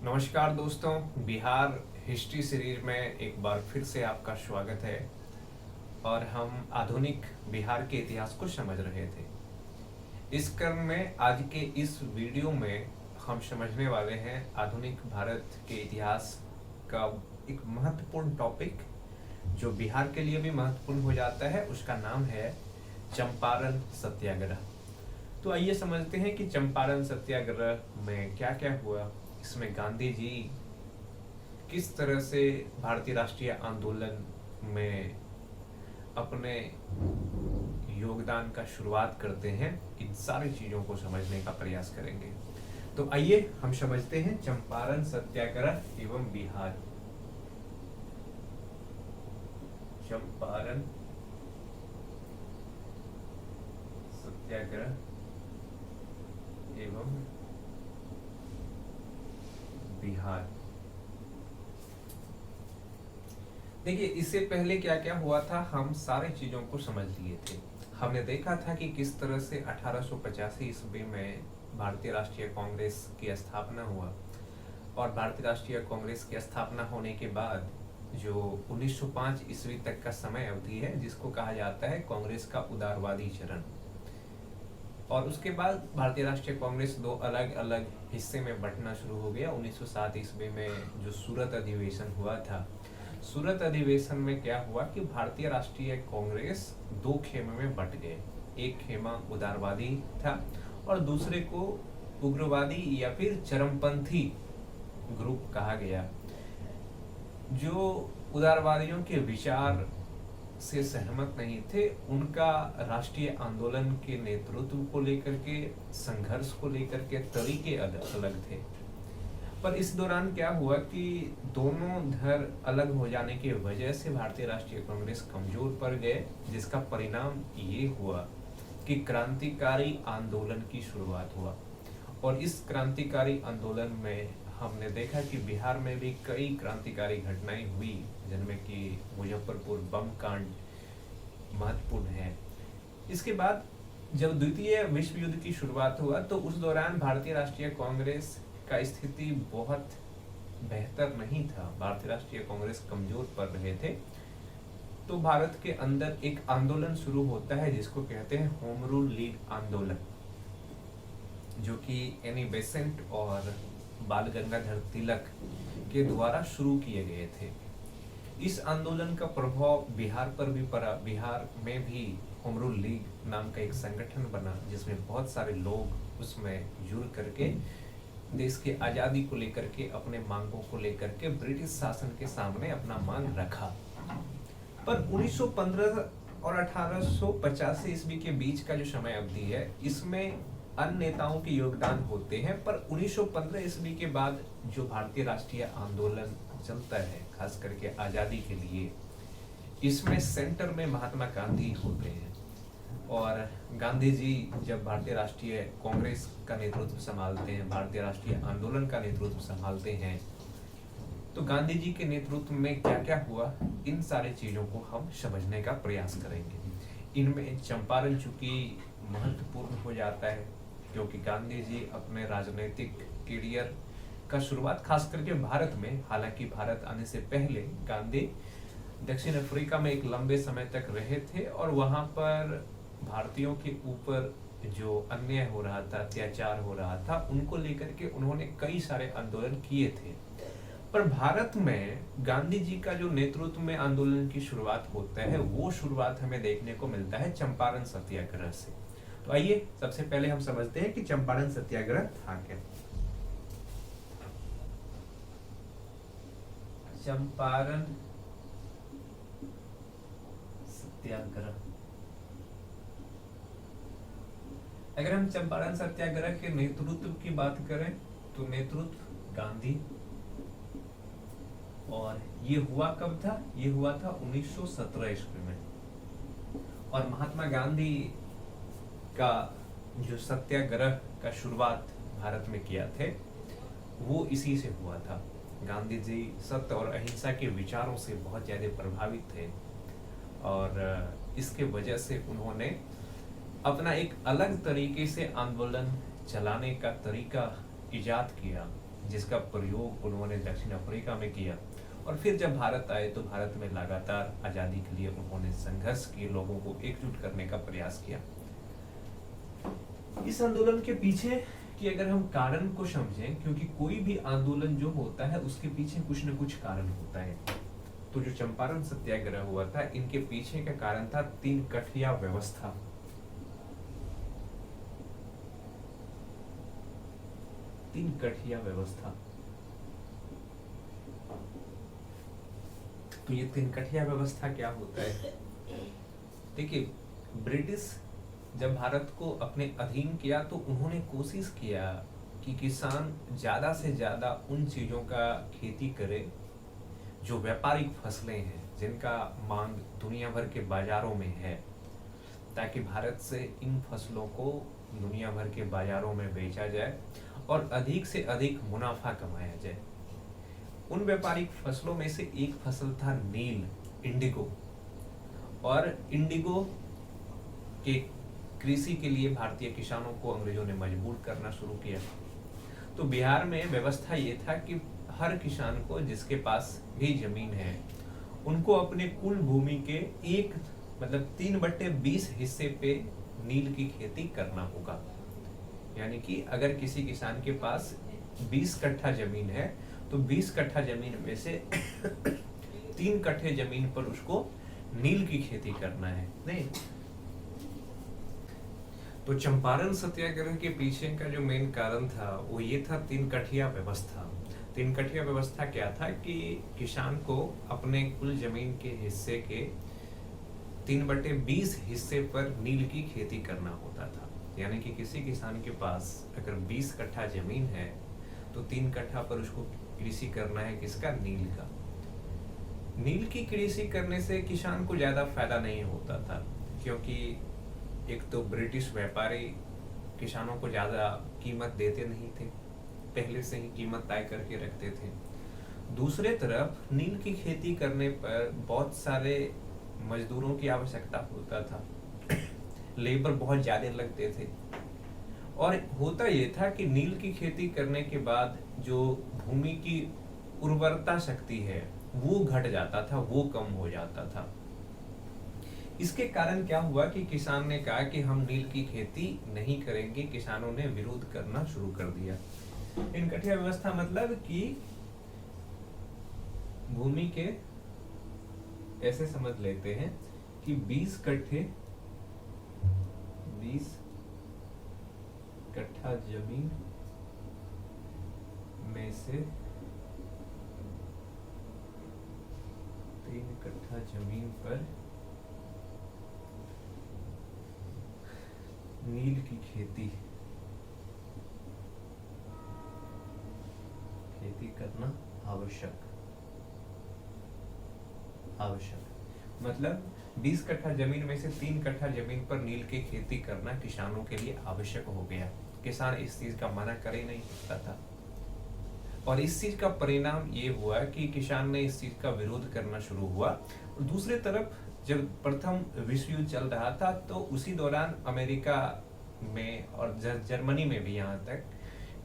नमस्कार दोस्तों, Bihar history series में एक बार फिर से आपका स्वागत है। और हम आधुनिक बिहार के इतिहास को समझ रहे थे। इस क्रम में आज के इस वीडियो में हम समझने वाले हैं आधुनिक भारत के इतिहास का एक महत्वपूर्ण टॉपिक जो बिहार के लिए भी महत्वपूर्ण हो जाता है। उसका नाम है चंपारण सत्याग्रह। तो आइए समझते हैं कि चंपारण सत्याग्रह में क्या क्या हुआ। इसमें गांधी जी किस तरह से भारतीय राष्ट्रीय आंदोलन में अपने योगदान का शुरुआत करते हैं, इन सारी चीजों को समझने का प्रयास करेंगे। तो आइए हम समझते हैं चंपारण सत्याग्रह एवं बिहार। चंपारण सत्याग्रह एवं बिहार। देखिए, इससे पहले क्या क्या हुआ था हम सारी चीजों को समझ लिए थे। हमने देखा था कि किस तरह से 1885 ईस्वी में भारतीय राष्ट्रीय कांग्रेस की स्थापना हुआ और भारतीय राष्ट्रीय कांग्रेस की स्थापना होने के बाद जो 1905 ईस्वी तक का समय अवधि है जिसको कहा जाता है कांग्रेस का उदारवादी चरण। और उसके बाद भारतीय राष्ट्रीय कांग्रेस दो अलग अलग हिस्से में बंटना शुरू हो गया। 1907 ईस्वी में जो सूरत अधिवेशन हुआ था, सूरत अधिवेशन में क्या हुआ कि भारतीय राष्ट्रीय कांग्रेस दो खेमे में बंट गए। एक खेमा उदारवादी था और दूसरे को उग्रवादी या फिर चरमपंथी ग्रुप कहा गया, जो उदारवादियों के विचार से सहमत नहीं थे। उनका राष्ट्रीय आंदोलन के नेतृत्व को लेकर के, संघर्ष को लेकर के तरीके अलग थे। पर इस दौरान क्या हुआ कि दोनों धर अलग हो जाने की वजह से भारतीय राष्ट्रीय कांग्रेस कमजोर पड़ गए, जिसका परिणाम ये हुआ कि क्रांतिकारी आंदोलन की शुरुआत हुआ। और इस क्रांतिकारी आंदोलन में हमने देखा कि बिहार में भी कई क्रांतिकारी घटनाएं हुई, जिनमें कि मुजफ्फरपुर बम कांड महत्वपूर्ण है। इसके बाद जब द्वितीय विश्व युद्ध की शुरुआत हुआ तो उस दौरान भारतीय राष्ट्रीय कांग्रेस का स्थिति बहुत बेहतर नहीं था। भारतीय राष्ट्रीय कांग्रेस कमजोर पड़ रहे थे। तो भारत के अंदर एक आंदोलन शुरू होता है जिसको कहते हैं होम रूल लीग आंदोलन, जो कि एनी बेसेंट और बाल गंगाधर तिलक के द्वारा शुरू किए गए थे। इस आंदोलन का प्रभाव बिहार पर भी पड़ा। बिहार में भी होम रूल लीग नाम का एक संगठन बना, जिसमें बहुत सारे लोग उसमें जुड़ करके देश के आजादी को लेकर के, अपने मांगों को लेकर के ब्रिटिश शासन के सामने अपना मांग रखा। पर 1915 और 1885 ईस्वी के बीच का जो समय अवधि है, इसमें अन्य नेताओं के योगदान होते हैं। पर 1915 ईस्वी के बाद जो भारतीय राष्ट्रीय आंदोलन चलता है, खास करके आजादी के लिए, इसमें सेंटर में महात्मा गांधी होते हैं। और गांधी जी जब भारतीय राष्ट्रीय कांग्रेस का नेतृत्व संभालते हैं, भारतीय राष्ट्रीय आंदोलन का नेतृत्व संभालते हैं, तो गांधी जी के नेतृत्व में क्या क्या हुआ, इन सारी चीजों को हम समझने का प्रयास करेंगे। इनमें चंपारण चूंकि महत्वपूर्ण हो जाता है, क्योंकि गांधी जी अपने राजनीतिक करियर का शुरुआत खास करके भारत में, हालांकि भारत आने से पहले गांधी दक्षिण अफ्रीका में एक लंबे समय तक रहे थे और वहां पर भारतीयों के ऊपर जो अन्याय हो रहा था, अत्याचार हो रहा था, उनको लेकर के उन्होंने कई सारे आंदोलन किए थे। पर भारत में गांधी जी का जो नेतृत्व में आंदोलन की शुरुआत होता है, वो शुरुआत हमें देखने को मिलता है चंपारण सत्याग्रह से। तो आइए सबसे पहले हम समझते हैं कि चंपारण सत्याग्रह था क्या। चंपारण सत्याग्रह, अगर हम चंपारण सत्याग्रह के नेतृत्व की बात करें तो नेतृत्व गांधी। और ये हुआ कब था? ये हुआ था 1917 ईस्वी में। और महात्मा गांधी का जो सत्याग्रह का शुरुआत भारत में किया थे, वो इसी से हुआ था। गांधी जी सत्य और अहिंसा के विचारों से बहुत ज्यादा प्रभावित थे और इसके वजह से उन्होंने अपना एक अलग तरीके से आंदोलन चलाने का तरीका इजाद किया। जिसका प्रयोग उन्होंने दक्षिण अफ्रीका में किया। और फिर जब भारत आए तो भारत में लगातार आज़ादी के लिए उन्होंने संघर्ष किए, लोगों को एकजुट करने का प्रयास किया। इस आंदोलन के पीछे कि अगर हम कारण को समझें, क्योंकि कोई भी आंदोलन जो होता है उसके पीछे कुछ न कुछ कारण होता है। तो जो चंपारण सत्याग्रह हुआ था, इनके पीछे का कारण था 3 कठिया व्यवस्था। तीन कठिया व्यवस्था। तो ये 3 कठिया व्यवस्था क्या होता है? देखिए, ब्रिटिश जब भारत को अपने अधीन किया तो उन्होंने कोशिश किया कि किसान ज्यादा से ज्यादा उन चीजों का खेती करे जो व्यापारिक फसलें हैं, जिनका मांग दुनिया भर के बाजारों में है, ताकि भारत से इन फसलों को दुनिया भर के बाजारों में बेचा जाए और अधिक से अधिक मुनाफा कमाया जाए। उन व्यापारिक फसलों में से एक फसल था नील, इंडिगो। और इंडिगो के कृषि के लिए भारतीय किसानों को अंग्रेजों ने मजबूर करना शुरू किया। तो बिहार में व्यवस्था ये था कि हर किसान को, जिसके पास भी जमीन है, उनको अपने कुल भूमि के 3/20 हिस्से पे नील की खेती करना होगा। यानी कि अगर किसी किसान के पास 20 कट्ठा जमीन है तो 20 कट्ठा जमीन में से 3 कट्ठे जमीन पर उसको नील की खेती करना है। नहीं, तो चंपारण सत्याग्रह के पीछे का जो मेन कारण था वो ये था 3 कठिया व्यवस्था। 3 कठिया व्यवस्था क्या था कि किसान को अपने कुल जमीन के हिस्से के 3/20 हिस्से पर नील की खेती करना होता था। यानी कि किसी किसान के पास अगर 20 कट्ठा जमीन है तो 3 कट्ठा पर उसको कृषि करना है, किसका? नील का। नील की कृषि करने से किसान को ज्यादा फायदा नहीं होता था, क्योंकि एक तो ब्रिटिश व्यापारी किसानों को ज्यादा कीमत देते नहीं थे, पहले से ही कीमत तय करके रखते थे। दूसरे तरफ नील की खेती करने पर बहुत सारे मजदूरों की आवश्यकता होता था, लेबर बहुत ज्यादा लगते थे। और होता ये था कि नील की खेती करने के बाद जो भूमि की उर्वरता शक्ति है वो घट जाता था, वो कम हो जाता था। इसके कारण क्या हुआ कि किसान ने कहा कि हम नील की खेती नहीं करेंगे। किसानों ने विरोध करना शुरू कर दिया। इन कठिया व्यवस्था मतलब कि भूमि के, ऐसे समझ लेते हैं कि 20 कट्ठा जमीन में से 3 कट्ठा जमीन पर नील की खेती करना आवश्यक। मतलब 20 कट्ठा जमीन में से 3 कट्ठा जमीन पर नील की खेती करना किसानों के लिए आवश्यक हो गया। किसान इस चीज का मना कर ही नहीं सकता था। और इस चीज का परिणाम ये हुआ कि किसान ने इस चीज का विरोध करना शुरू हुआ। और दूसरी तरफ जब प्रथम विश्व युद्ध चल रहा था तो उसी दौरान अमेरिका में और जर्मनी में भी यहाँ तक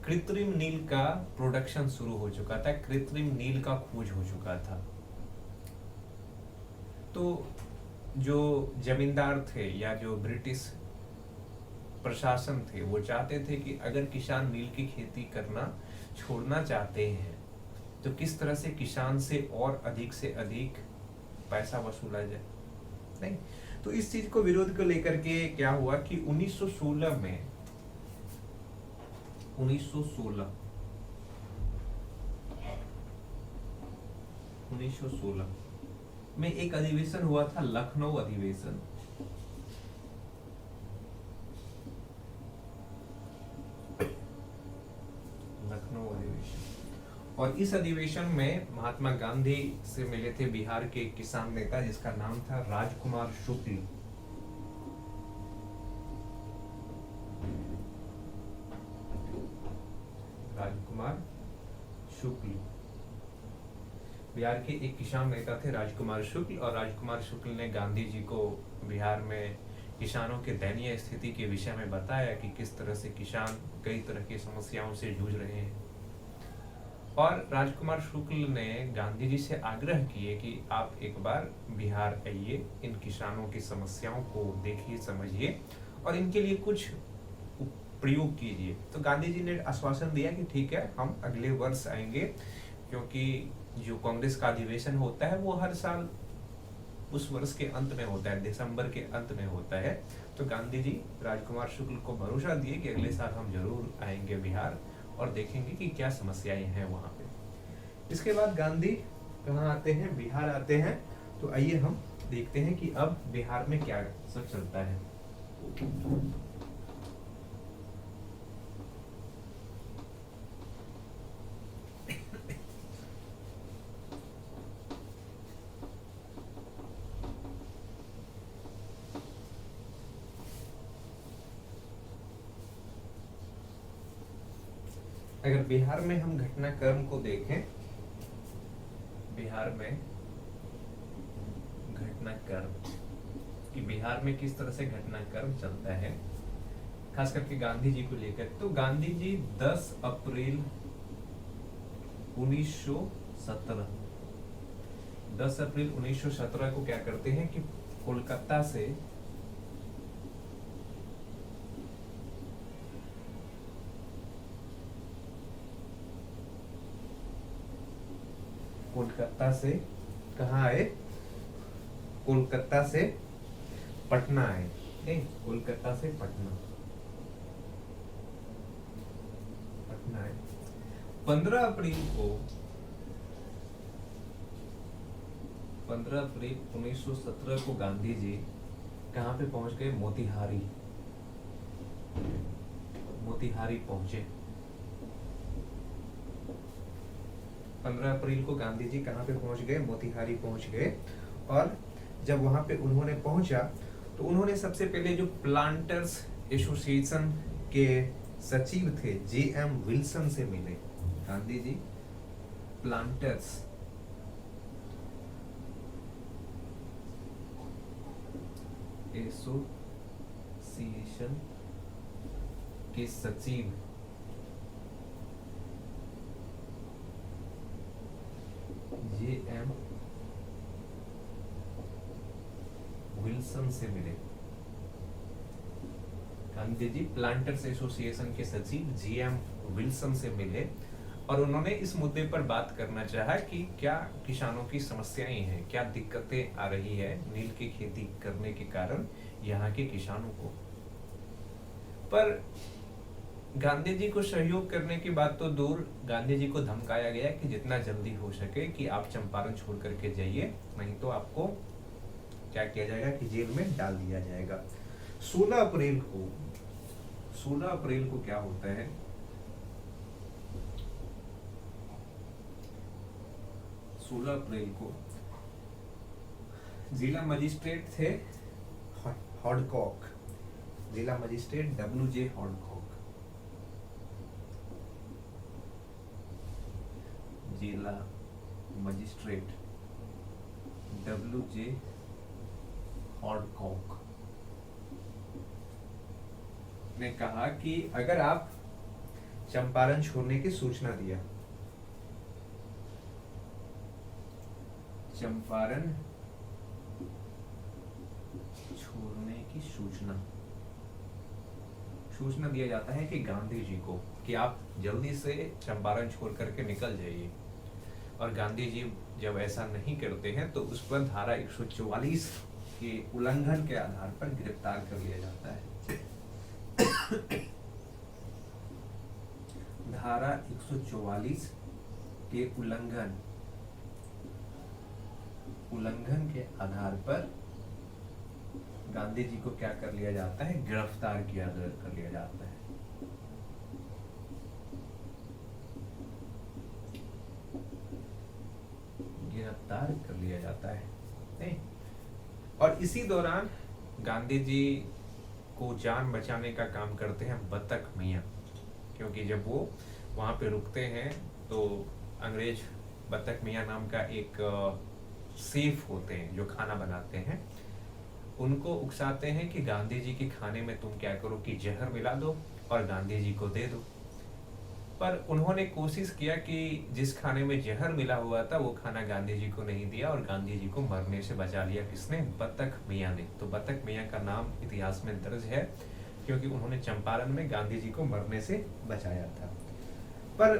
कृत्रिम नील का प्रोडक्शन शुरू हो चुका था, कृत्रिम नील का खोज हो चुका था। तो जो जमींदार थे या जो ब्रिटिश प्रशासन थे वो चाहते थे कि अगर किसान नील की खेती करना छोड़ना चाहते हैं तो किस तरह से किसान से और अधिक से अधिक पैसा वसूला जाए। नहीं, तो इस चीज को विरोध को लेकर के क्या हुआ कि 1916 में एक अधिवेशन हुआ था, लखनऊ अधिवेशन। और इस अधिवेशन में महात्मा गांधी से मिले थे बिहार के किसान नेता जिसका नाम था राजकुमार शुक्ल। बिहार के एक किसान नेता थे राजकुमार शुक्ल। और राजकुमार शुक्ल ने गांधी जी को बिहार में किसानों के दयनीय स्थिति के विषय में बताया कि किस तरह से किसान कई तरह की समस्याओं से जूझ रहे हैं। और राजकुमार शुक्ल ने गांधी जी से आग्रह किए कि आप एक बार बिहार आइए, इन किसानों की समस्याओं को देखिए, समझिए और इनके लिए कुछ प्रयोग कीजिए। तो गांधी जी ने आश्वासन दिया कि ठीक है, हम अगले वर्ष आएंगे, क्योंकि जो कांग्रेस का अधिवेशन होता है वो हर साल उस वर्ष के अंत में होता है, दिसंबर के अंत में होता है। तो गांधी जी राजकुमार शुक्ल को भरोसा दिए कि अगले साल हम जरूर आएंगे बिहार और देखेंगे कि क्या समस्याएं हैं वहां पे। इसके बाद गांधी कहाँ आते हैं? बिहार आते हैं। तो आइए हम देखते हैं कि अब बिहार में क्या सब चलता है। अगर बिहार में हम घटनाक्रम को देखें, बिहार में घटनाक्रम कि बिहार में किस तरह से घटनाक्रम चलता है, खास करके गांधी जी को लेकर, तो गांधी जी 10 अप्रैल 1917 10 अप्रैल 1917 को क्या करते हैं कि कोलकाता से कहाँ आए? कोलकाता से पटना आए। नहीं, कोलकाता से पटना आए। 15 अप्रैल 1917 को गांधी जी कहाँ पे पहुंच गए? मोतिहारी पहुंचे। 15 अप्रैल को गांधी जी कहाँ पे पहुंच गए? मोतिहारी पहुंच गए। और जब वहां पे उन्होंने पहुंचा तो उन्होंने सबसे पहले जो प्लांटर्स एसोसिएशन के सचिव थे J.M. विल्सन से मिले। गांधी जी प्लांटर्स एसोसिएशन के सचिव J.M. विल्सन से मिले। गांधी जी प्लांटर्स एसोसिएशन के सचिव J.M. विल्सन से मिले और उन्होंने इस मुद्दे पर बात करना चाहा कि क्या किसानों की समस्याएं हैं, क्या दिक्कतें आ रही है नील की खेती करने के कारण यहाँ के किसानों को। पर गांधी जी को सहयोग करने की बात तो दूर, गांधी जी को धमकाया गया कि जितना जल्दी हो सके कि आप चंपारण छोड़ करके जाइए, नहीं तो आपको क्या किया जाएगा कि जेल में डाल दिया जाएगा। 16 अप्रैल को क्या होता है? 16 अप्रैल को जिला मजिस्ट्रेट थे हॉडकॉक, जिला मजिस्ट्रेट WJ हॉडकॉक, जिला मजिस्ट्रेट WJ हॉडकॉक ने कहा कि अगर आप चंपारण छोड़ने की सूचना दिया, चंपारण छोड़ने की सूचना दिया जाता है कि गांधी जी को कि आप जल्दी से चंपारण छोड़ करके निकल जाइए। और गांधी जी जब ऐसा नहीं करते हैं तो उस पर धारा 144 के उल्लंघन के आधार पर गिरफ्तार कर लिया जाता है। धारा 144 के उल्लंघन के आधार पर गांधी जी को क्या कर लिया जाता है? गिरफ्तार कर लिया जाता है। गिरफ्तार कर लिया जाता है नहीं? और इसी दौरान गांधी जी को जान बचाने का काम करते हैं बतख मियाँ, क्योंकि जब वो वहां पे रुकते हैं तो अंग्रेज बतख मियाँ नाम का एक सेफ होते हैं जो खाना बनाते हैं, उनको उकसाते हैं कि गांधी जी के खाने में तुम क्या करो कि जहर मिला दो और गांधी जी को दे दो। पर उन्होंने कोशिश किया कि जिस खाने में जहर मिला हुआ था वो खाना गांधी जी को नहीं दिया और गांधी जी को मरने से बचा लिया। किसने? बतख मियाँ ने। तो बतख मियाँ का नाम इतिहास में दर्ज है क्योंकि उन्होंने चंपारण में गांधी जी को मरने से बचाया था। पर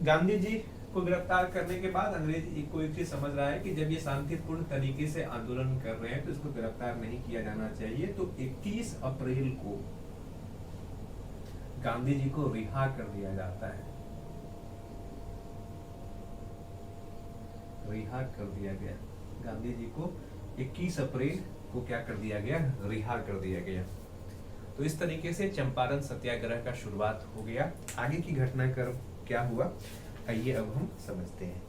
गांधी जी को गिरफ्तार करने के बाद अंग्रेज को एक चीज समझ रहा है कि जब ये शांतिपूर्ण तरीके से आंदोलन कर रहे हैं तो इसको गिरफ्तार नहीं किया जाना चाहिए। तो 21 अप्रैल को गांधी जी को रिहा कर दिया जाता है। रिहा कर दिया गया गांधी जी को 21 अप्रैल को क्या कर दिया गया? रिहा कर दिया गया। तो इस तरीके से चंपारण सत्याग्रह का शुरुआत हो गया। आगे की घटनाक्रम क्या हुआ आइए अब हम समझते हैं।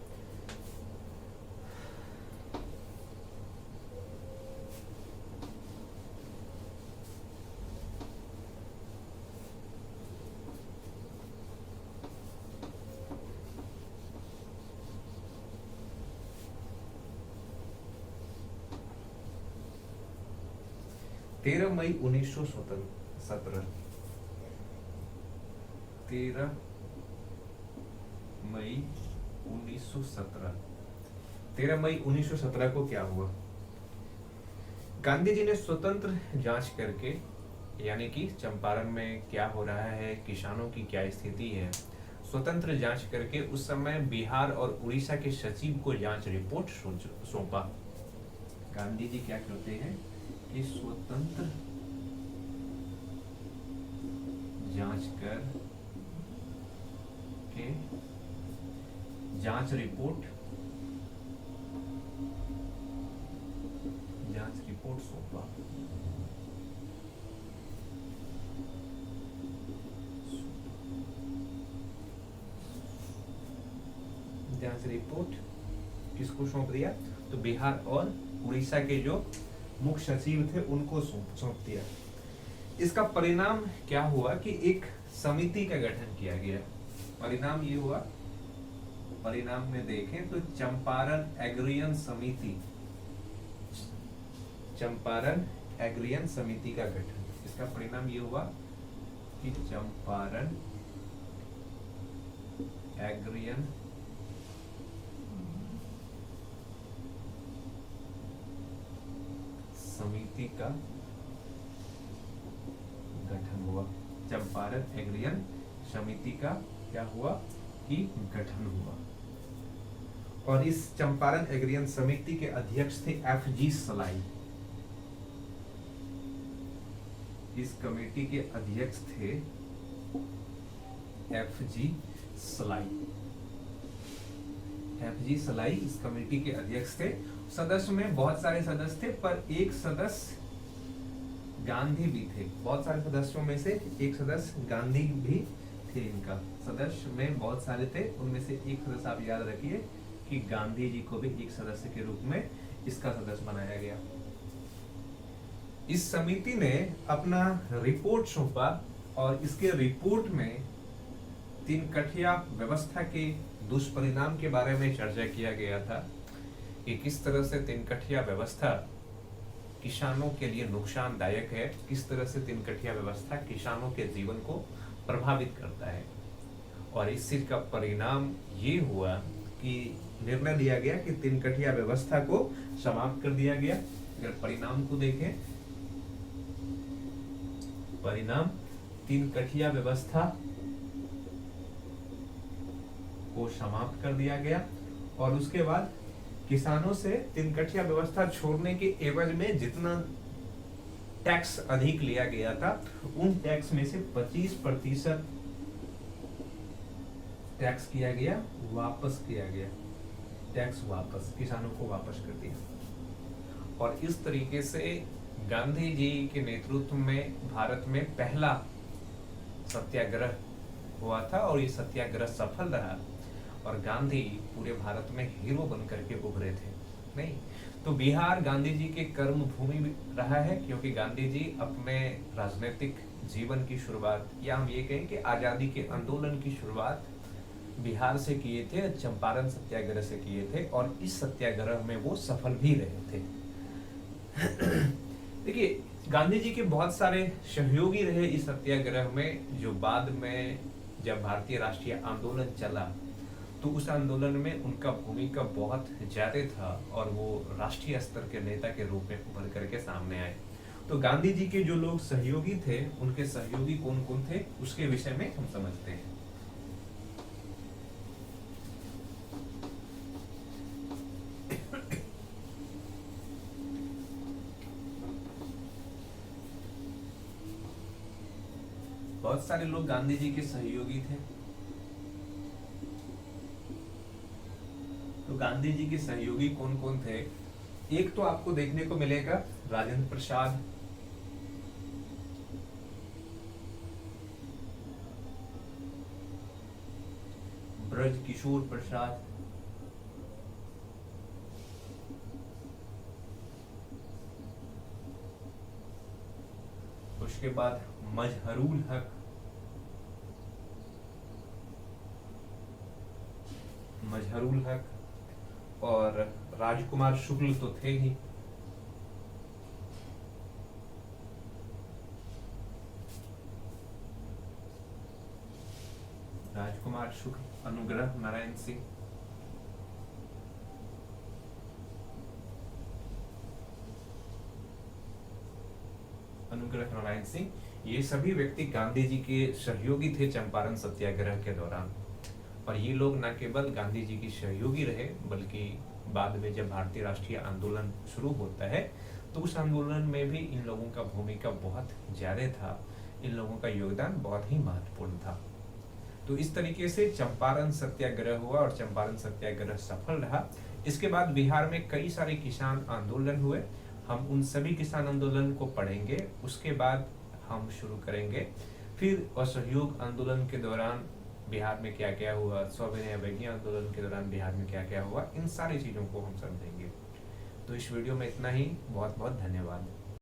तेरह मई 1917 13 मई 1917 13 मई 1917 को क्या हुआ? गांधी जी ने स्वतंत्र जांच करके, यानी कि चंपारण में क्या हो रहा है, किसानों की क्या स्थिति है, स्वतंत्र जांच करके उस समय बिहार और उड़ीसा के सचिव को जांच रिपोर्ट सौंपा। गांधी जी क्या करते हैं कि स्वतंत्र जांच कर के जांच रिपोर्ट सौंपा। जांच रिपोर्ट किसको सौंप दिया? तो बिहार और उड़ीसा के जो मुख्य सचिव थे उनको सौंप दिया। इसका परिणाम क्या हुआ कि एक समिति का गठन किया गया। परिणाम ये हुआ, परिणाम में देखें तो चंपारण एग्रियन समिति, चंपारण एग्रियन समिति का गठन। इसका परिणाम ये हुआ कि चंपारण एग्रियन समिति का गठन हुआ। चंपारण एग्रियन समिति का क्या हुआ कि गठन हुआ। और इस चंपारण एग्रियन समिति के अध्यक्ष थे एफ.जी. सलाई। इस कमेटी के अध्यक्ष थे एफ.जी. सलाई। एफ.जी. सलाई इस कमेटी के अध्यक्ष थे। सदस्य में बहुत सारे सदस्य थे पर एक सदस्य गांधी भी थे। बहुत सारे सदस्यों में से एक सदस्य गांधी भी थे। इनका सदस्य में बहुत सारे थे, उनमें से एक सदस्य आप याद रखिए कि गांधी जी को भी एक सदस्य के रूप में इसका सदस्य बनाया गया। इस समिति ने अपना रिपोर्ट सौंपा और इसके रिपोर्ट में 3 कठिया व्यवस्था के दुष्परिणाम के बारे में चर्चा किया गया था कि किस तरह से 3 कठिया व्यवस्था किसानों के लिए नुकसानदायक है, किस तरह से 3 कठिया व्यवस्था किसानों के जीवन को प्रभावित करता है। और इस चीज का परिणाम ये हुआ कि निर्णय लिया गया कि 3 कठिया व्यवस्था को समाप्त कर दिया गया। अगर परिणाम को देखें, परिणाम 3 कठिया व्यवस्था को समाप्त कर दिया गया और उसके बाद किसानों से 3 कठिया व्यवस्था छोड़ने के एवज में जितना टैक्स अधिक लिया गया था उन टैक्स में से 25% टैक्स किया गया, वापस किया गया। टैक्स वापस किसानों को वापस कर दिया। और इस तरीके से गांधी जी के नेतृत्व में भारत में पहला सत्याग्रह हुआ था और ये सत्याग्रह सफल रहा और गांधी पूरे भारत में हीरो बनकर के उभरे थे। नहीं तो बिहार गांधी जी के कर्म भूमि रहा है क्योंकि गांधी जी अपने राजनीतिक जीवन की शुरुआत, या हम ये कहें कि आजादी के आंदोलन की शुरुआत बिहार से किए थे, चंपारण सत्याग्रह से किए थे और इस सत्याग्रह में वो सफल भी रहे थे। देखिए गांधी जी के बहुत सारे सहयोगी रहे इस सत्याग्रह में जो बाद में जब भारतीय राष्ट्रीय आंदोलन चला तो उस आंदोलन में उनका भूमिका बहुत ज्यादा था और वो राष्ट्रीय स्तर के नेता के रूप में उभर करके सामने आए। तो गांधी जी के जो लोग सहयोगी थे, उनके सहयोगी कौन कौन थे उसके विषय में हम समझते हैं। बहुत सारे लोग गांधी जी के सहयोगी थे। तो गांधी जी के सहयोगी कौन कौन थे? एक तो आपको देखने को मिलेगा राजेंद्र प्रसाद, ब्रज किशोर प्रसाद, उसके बाद मजहरूल हक, और राजकुमार शुक्ल तो थे ही। राजकुमार शुक्ल, अनुग्रह नारायण सिंह, ये सभी व्यक्ति गांधी जी के सहयोगी थे चंपारण सत्याग्रह के दौरान। और ये लोग न केवल गांधी जी की सहयोगी रहे, बल्कि बाद में जब भारतीय राष्ट्रीय आंदोलन शुरू होता है तो उस आंदोलन में भी इन लोगों का भूमिका बहुत ज्यादा था, इन लोगों का योगदान बहुत ही महत्वपूर्ण था। तो इस तरीके से चंपारण सत्याग्रह हुआ और चंपारण सत्याग्रह सफल रहा। इसके बाद बिहार में कई सारे किसान आंदोलन हुए। हम उन सभी किसान आंदोलन को पढ़ेंगे, उसके बाद हम शुरू करेंगे फिर असहयोग आंदोलन के दौरान बिहार में क्या क्या हुआ, सविनय अवज्ञा आंदोलन के दौरान बिहार में क्या क्या हुआ, इन सारी चीजों को हम समझेंगे। तो इस वीडियो में इतना ही। बहुत बहुत धन्यवाद।